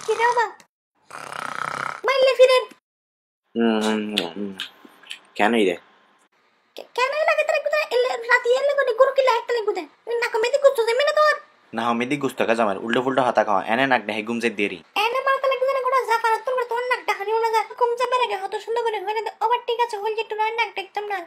কি রে বাবা মাইলে ফিরেন কেন রে কেন লাগে তার গুদা রাতি এলে গনি গুরু কি লাইট তালে গুদা না কমেদি কুছ দে মেনা তোর না মেদি গুস্ত কা জামার উল্টো ফুল্টো হাতা খাওয়া এনে নাক দেহে গুমজে দেরি এনে মার তালে গুদা গোটা জাফার তোর নাক ডাহানি ওনা যা কম যাবে লাগে হত সুন্দর করে হইনা আবার ঠিক আছে হল যেটু নাক দেখতাম না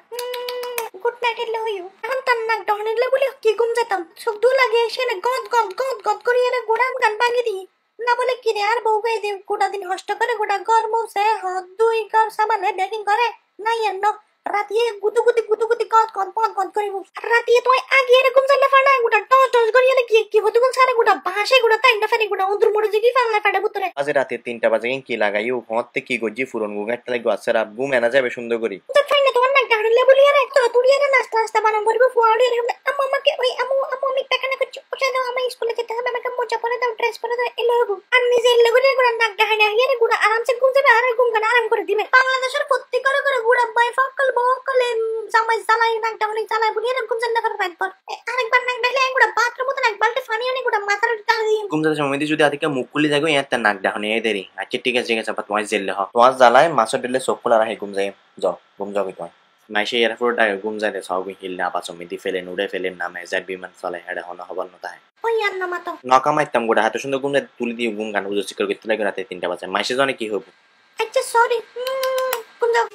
গুড নাইট এলে হইও এখন তার নাক ডাহানি লে বলি কি গুম যেতাম সব দু লাগে এসে না গদ গদ গদ গদ করি এনে গোড়া গান ভাঙি দি না বলে কি রে আর বউ গাই দে গোটা দিন হষ্ট করে গোটা গরম সে হাত দুই কার সামানে বেকিং করে নাই এন্ন রাতিয়ে গুদুগুদি গদ গদ গদ গদ করিব রাতিয়ে তুই আগে এরকম জানলে ফাড়া গোটা টস টস করি এনে কি হতো কোন সারা গোটা ভাষে গোটা তাইনা ফেরি গোটা উদুর মুড়ে জিগি ফালনা ফাড়া বুতরে আজ রাতে 3টা বাজে কি লাগাইও হতে কি গজি ফুরন গুগাট লাগে আছে রাত ঘুম এনা যাবে সুন্দর করি তো ফাইনা তোমার নাক ডাড়লে বলি আরে তো তুড়ি আরে নাস্তা নাস্তা বানাম করব ফুয়াড়ি রে আম্মা আমাকে ওই আম্মু আমি টাকানা করছি ওটা দাও আমি স্কুলে যেতে হবে আমাকে মোজা পরে দাও ড্রেস পরে দাও এলো আর নিজে এলো করে গোটা নাক ডাড়লে আইরে গোটা আরামসে ঘুম যাবে আর ঘুম গান আরাম করে দিবে বাংলাদেশের প্রত্যেক করে গোটা বাই ফাকল বকলে জামাই জালাই নাক ডাড়লে জালাই বলি এরকম জান্না করে রাত পর আরেকবার নাক ডাড়লে গোটা বাথরুমে তো নাক বালতি পানি আনি গোটা মাথার টাকা দিয়ে ঘুম যাতে সময় যদি আদিকে মুখ খুলি যাগো ইয়াতে নাক ডাহনে এ দেরি আচ্ছা ঠিক আছে তোমার জেললে হ তোমার জ্বালায় মাছের দিলে চোখ খোলা রাখে ঘুম যায় যাও ঘুম যাও তোমার মাইসে এয়ারপোর্ট আগে ঘুম যায় সব হিল না পাচো মিদি ফেলেন উড়ে ফেলেন নামে জেট বিমান চলে হেডে হন হবার নতা ওই আর না মাতো নকামাইতাম গোটা হাতে সুন্দর ঘুম তুলি দিয়ে ঘুম গান বুঝো চিকর করতে লাগে রাতে 3টা বাজে মাইসে জানে কি হবো আচ্ছা সরি ঘুম যাও